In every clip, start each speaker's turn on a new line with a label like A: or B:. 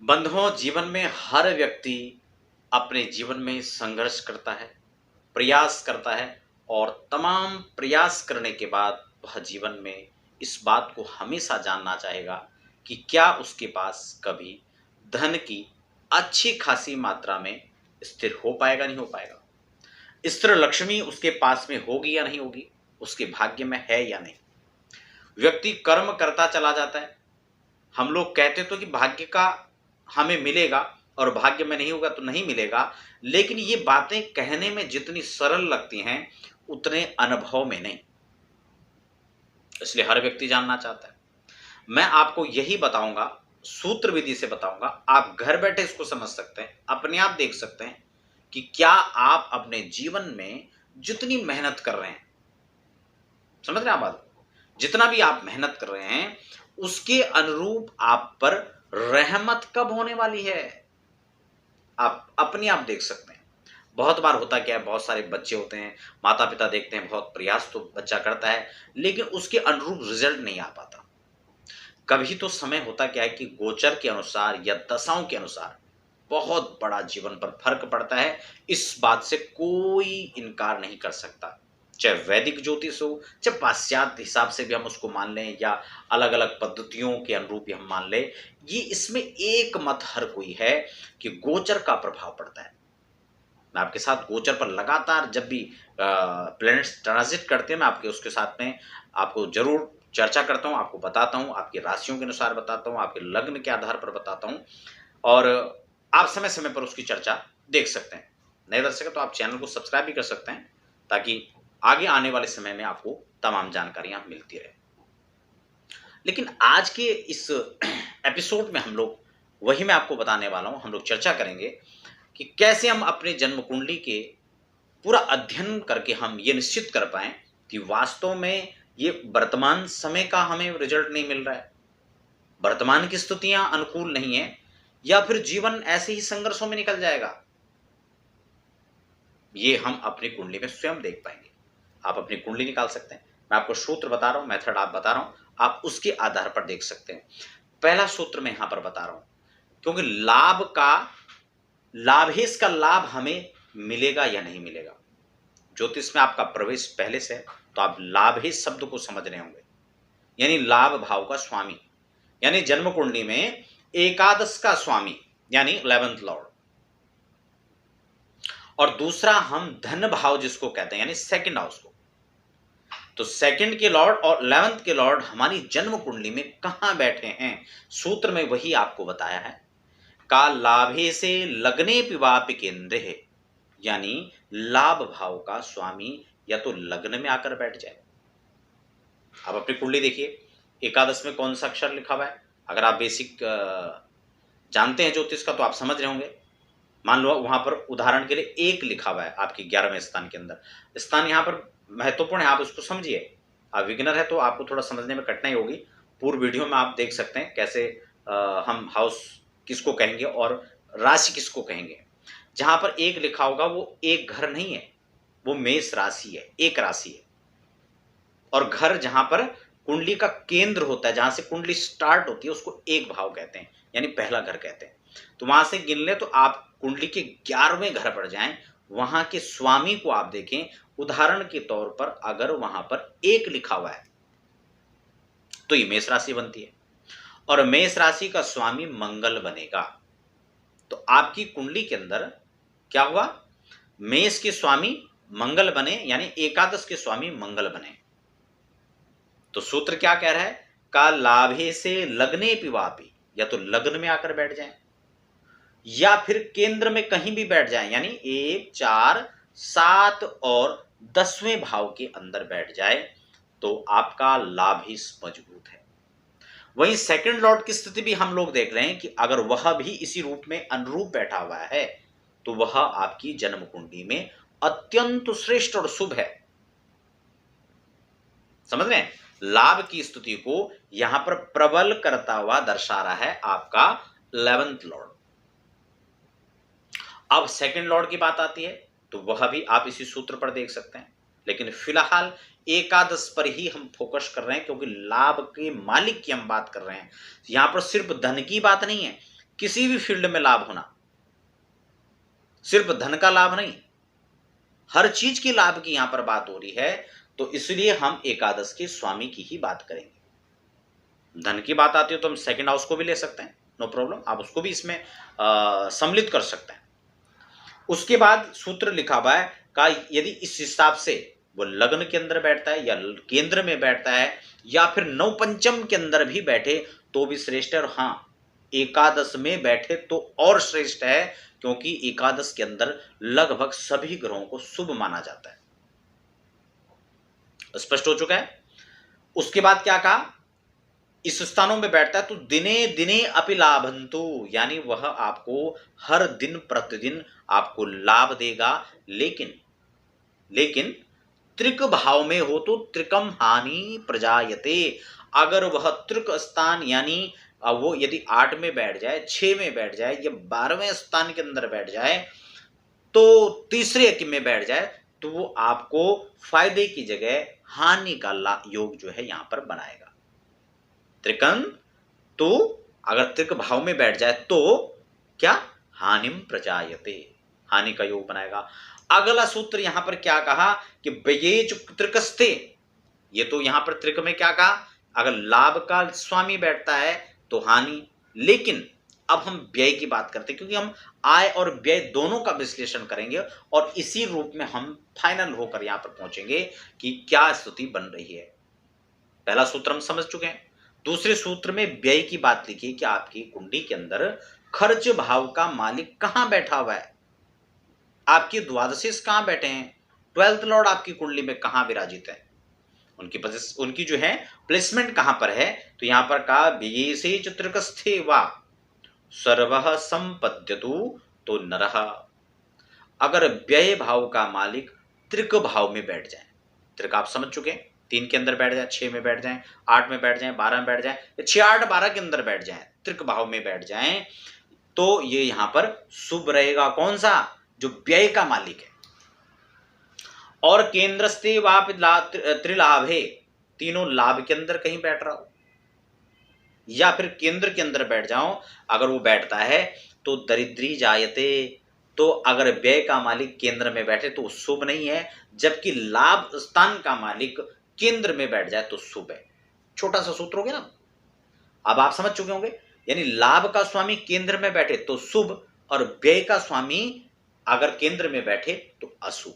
A: बंधुओं, जीवन में हर व्यक्ति अपने जीवन में संघर्ष करता है, प्रयास करता है और तमाम प्रयास करने के बाद वह जीवन में इस बात को हमेशा जानना चाहेगा कि क्या उसके पास कभी धन की अच्छी खासी मात्रा में स्थिर हो पाएगा, नहीं हो पाएगा। स्थिर लक्ष्मी उसके पास में होगी या नहीं होगी, उसके भाग्य में है या नहीं। व्यक्ति कर्म करता चला जाता है। हम लोग कहते तो कि भाग्य का हमें मिलेगा और भाग्य में नहीं होगा तो नहीं मिलेगा, लेकिन ये बातें कहने में जितनी सरल लगती हैं उतने अनुभव में नहीं। इसलिए हर व्यक्ति जानना चाहता है। मैं आपको यही बताऊंगा, सूत्र विधि से बताऊंगा। आप घर बैठे इसको समझ सकते हैं, अपने आप देख सकते हैं कि क्या आप अपने जीवन में जितनी मेहनत कर रहे हैं, समझ रहे हैं आप बात, जितना भी आप मेहनत कर रहे हैं उसके अनुरूप आप पर रहमत कब होने वाली है, आप अपने आप देख सकते हैं। बहुत बार होता क्या है, बहुत सारे बच्चे होते हैं, माता पिता देखते हैं बहुत प्रयास तो बच्चा करता है लेकिन उसके अनुरूप रिजल्ट नहीं आ पाता। कभी तो समय होता क्या है कि गोचर के अनुसार या दशाओं के अनुसार बहुत बड़ा जीवन पर फर्क पड़ता है। इस बात से कोई इनकार नहीं कर सकता, चाहे वैदिक ज्योतिष हो, चाहे पाश्चात्य हिसाब से भी हम उसको मान लें या अलग अलग पद्धतियों के अनुरूप भी हम मान लें। ये इसमें एक मत हर कोई है कि गोचर का प्रभाव पड़ता है। मैं आपके साथ गोचर पर लगातार जब भी प्लैनेट्स ट्रांजिट करते हैं, मैं आपके उसके साथ में आपको जरूर चर्चा करता हूं, आपको बताता हूं, आपकी राशियों के अनुसार बताता हूं, आपके लग्न के आधार पर बताता हूं और आप समय समय पर उसकी चर्चा देख सकते हैं। नए दर्शक हैं तो आप चैनल को सब्सक्राइब भी कर सकते हैं ताकि आगे आने वाले समय में आपको तमाम जानकारियां मिलती रहे। लेकिन आज के इस एपिसोड में हम लोग वही मैं आपको बताने वाला हूं, हम लोग चर्चा करेंगे कि कैसे हम अपने जन्म कुंडली के पूरा अध्ययन करके हम ये निश्चित कर पाएं कि वास्तव में ये वर्तमान समय का हमें रिजल्ट नहीं मिल रहा है, वर्तमान की स्थितियां अनुकूल नहीं है, या फिर जीवन ऐसे ही संघर्षों में निकल जाएगा। ये हम अपनी कुंडली में स्वयं देख पाएंगे। आप अपनी कुंडली निकाल सकते हैं, मैं आपको सूत्र बता रहा हूं, मेथड आप बता रहा हूं, आप उसके आधार पर देख सकते हैं। पहला सूत्र मैं यहां पर बता रहा हूं क्योंकि लाभेश का लाभ हमें मिलेगा या नहीं मिलेगा। ज्योतिष में आपका प्रवेश पहले से है तो आप लाभेश शब्द को समझ रहे होंगे, यानी लाभ भाव का स्वामी, यानी जन्म कुंडली में एकादश का स्वामी यानी 11th लॉर्ड, और दूसरा हम धन भाव जिसको कहते हैं यानी सेकंड हाउस को। तो सेकंड के लॉर्ड और 11th के लॉर्ड हमारी जन्म कुंडली में कहां बैठे हैं, सूत्र में वही आपको बताया है। का लाभे से लग्ने पिवापि केंद्र है, यानी लाभ भाव का स्वामी या तो लग्न में आकर बैठ जाए। आप अपनी कुंडली देखिए, एकादश में कौन सा अक्षर लिखा हुआ है। अगर आप बेसिक जानते हैं ज्योतिष का तो आप समझ रहे होंगे। मान लो वहां पर उदाहरण के लिए एक लिखा हुआ है आपके 11वें स्थान के अंदर, स्थान यहां पर महत्वपूर्ण है, आप उसको समझिए। आप विग्नर है तो आपको थोड़ा समझने में कठिनाई होगी। पूर्व वीडियो में आप देख सकते हैं कैसे हम हाउस किसको कहेंगे और राशि किसको कहेंगे। जहां पर एक लिखा होगा वो एक घर नहीं है, वो मेष राशि है, एक राशि है। और घर जहां पर कुंडली का केंद्र होता है, जहां से कुंडली स्टार्ट होती है, उसको एक भाव कहते हैं, यानी पहला घर कहते हैं। तो वहां से गिन ले तो आप कुंडली के 11वें घर पर जाएं, वहां के स्वामी को आप देखें। उदाहरण के तौर पर अगर वहां पर एक लिखा हुआ है तो ये मेष राशि बनती है और मेष राशि का स्वामी मंगल बनेगा। तो आपकी कुंडली के अंदर क्या हुआ, मेष के स्वामी मंगल बने, यानी एकादश के स्वामी मंगल बने। तो सूत्र क्या कह रहा है, का लाभे से लग्ने पिवापी, या तो लग्न में आकर बैठ जाएं या फिर केंद्र में कहीं भी बैठ जाएं, यानी 1, 4, 7 और 10वें भाव के अंदर बैठ जाए तो आपका लाभ ही मजबूत है। वहीं सेकंड लॉर्ड की स्थिति भी हम लोग देख रहे हैं कि अगर वह भी इसी रूप में अनुरूप बैठा हुआ है तो वह आपकी जन्म कुंडली में अत्यंत श्रेष्ठ और शुभ है। समझ रहे हैं, लाभ की स्थिति को यहां पर प्रबल करता हुआ दर्शा रहा है आपका 11th लॉर्ड। अब सेकंड लॉर्ड की बात आती है तो वह भी आप इसी सूत्र पर देख सकते हैं, लेकिन फिलहाल एकादश पर ही हम फोकस कर रहे हैं क्योंकि लाभ के मालिक की हम बात कर रहे हैं। यहां पर सिर्फ धन की बात नहीं है, किसी भी फील्ड में लाभ होना, सिर्फ धन का लाभ नहीं, हर चीज की लाभ की यहां पर बात हो रही है। तो इसलिए हम एकादश के स्वामी की ही बात करेंगे। धन की बात आती है तो हम सेकंड हाउस को भी ले सकते हैं, नो प्रॉब्लम, आप उसको भी इसमें सम्मिलित कर सकते हैं। उसके बाद सूत्र लिखा हुआ है का यदि इस हिसाब से वो लग्न के अंदर बैठता है या केंद्र में बैठता है या फिर नव पंचम के अंदर भी बैठे तो भी श्रेष्ठ है। और हाँ, एकादश में बैठे तो और श्रेष्ठ है, क्योंकि एकादश के अंदर लगभग सभी ग्रहों को शुभ माना जाता है। स्पष्ट हो चुका है। उसके बाद क्या कहा, इस स्थानों में बैठता है तो दिने दिने अपि लाभंतु, यानी वह आपको हर दिन प्रतिदिन आपको लाभ देगा। लेकिन लेकिन त्रिक भाव में हो तो त्रिकम हानि प्रजायते। अगर वह त्रिक स्थान यानी वो यदि 8 में बैठ जाए, 6 में बैठ जाए या 12वें स्थान के अंदर बैठ जाए, तो तीसरे अंक में बैठ जाए, तो वो आपको फायदे की जगह हानि का योग जो है यहां पर बनाएगा। त्रिकम तो अगर त्रिक भाव में बैठ जाए तो क्या, हानिम प्रजायते, हानि का योग बनाएगा। अगला सूत्र यहां पर क्या कहा कि व्ययेच त्रिकस्थे, ये तो यहां पर त्रिक में क्या कहा, अगर लाभ का स्वामी बैठता है तो हानि। लेकिन अब हम व्यय की बात करते हैं, क्योंकि हम आय और व्यय दोनों का विश्लेषण करेंगे और इसी रूप में हम फाइनल होकर यहां पर पहुंचेंगे कि क्या स्थिति बन रही है। पहला सूत्र हम समझ चुके हैं। दूसरे सूत्र में व्यय की बात लिखी कि आपकी कुंडली के अंदर खर्च भाव का मालिक कहां बैठा हुआ है, आपकी द्वादशीस कहां बैठे हैं, 12th लॉर्ड आपकी कुंडली में कहां विराजित है, उनकी जो है प्लेसमेंट कहां पर है। तो यहां पर कहा वियेसे चित्रकस्थे वा सर्वः संपद्यतु तो नरः। अगर व्यय भाव का मालिक त्रिक भाव में बैठ जाए, त्रिक आप समझ चुके हैं, 3 के अंदर बैठ जाए, 6 में बैठ जाए, 8 में बैठ जाए, 12 में बैठ जाए, 6 8 12 के अंदर बैठ जाए, त्रिक भाव में बैठ जाए, तो ये यहां पर शुभ रहेगा। कौन सा, जो व्यय का मालिक है। और केंद्रस्थे वाप त्रिलाभ है, तीनों लाभ के अंदर कहीं बैठ रहा हो या फिर केंद्र के अंदर बैठ जाओ, अगर वो बैठता है तो दरिद्री जायते। तो अगर व्यय का मालिक केंद्र में बैठे तो शुभ नहीं है, जबकि लाभ स्थान का मालिक केंद्र में बैठ जाए तो शुभ है। छोटा सा सूत्र हो गया ना, अब आप समझ चुके होंगे। यानी लाभ का स्वामी केंद्र में बैठे तो शुभ और व्यय का स्वामी अगर केंद्र में बैठे तो अशुभ।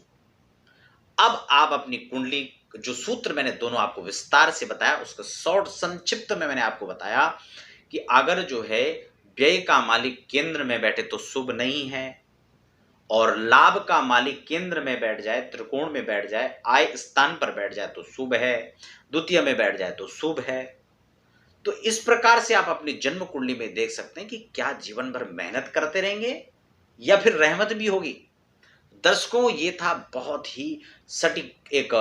A: अब आप अपनी कुंडली, जो सूत्र मैंने दोनों आपको विस्तार से बताया उसका शॉर्ट संक्षिप्त में मैंने आपको बताया कि अगर जो है व्यय का मालिक केंद्र में बैठे तो शुभ नहीं है, और लाभ का मालिक केंद्र में बैठ जाए, त्रिकोण में बैठ जाए, आय स्थान पर बैठ जाए तो शुभ है, द्वितीय में बैठ जाए तो शुभ है। तो इस प्रकार से आप अपनी जन्म कुंडली में देख सकते हैं कि क्या जीवन भर मेहनत करते रहेंगे या फिर रहमत भी होगी। दर्शकों, ये था बहुत ही सटीक एक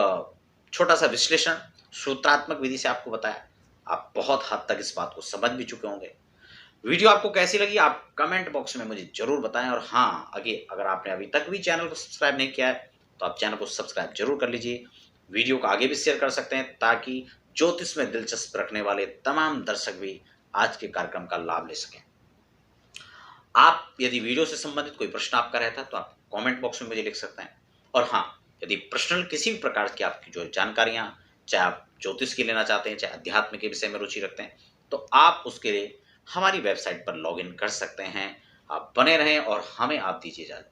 A: छोटा सा विश्लेषण, सूत्रात्मक विधि से आपको बताया। आप बहुत हद तक इस बात को समझ भी चुके होंगे। वीडियो आपको कैसी लगी आप कमेंट बॉक्स में मुझे जरूर बताएं। और हाँ, अगर आपने अभी तक भी चैनल को सब्सक्राइब नहीं किया है तो आप चैनल को सब्सक्राइब जरूर कर लीजिए। वीडियो को आगे भी शेयर कर सकते हैं ताकि ज्योतिष में दिलचस्प रखने वाले तमाम दर्शक भी आज के कार्यक्रम का लाभ ले सकें। आप यदि वीडियो से संबंधित कोई प्रश्न आपका रहता है तो आप कमेंट बॉक्स में मुझे लिख सकते हैं। और हाँ, यदि पर्सनल किसी भी प्रकार की आपकी जो जानकारियां, चाहे आप ज्योतिष की लेना चाहते हैं, चाहे अध्यात्म के विषय में रुचि रखते हैं, तो आप उसके लिए हमारी वेबसाइट पर लॉगिन कर सकते हैं। आप बने रहें और हमें आप दीजिए इजाजत।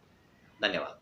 A: धन्यवाद।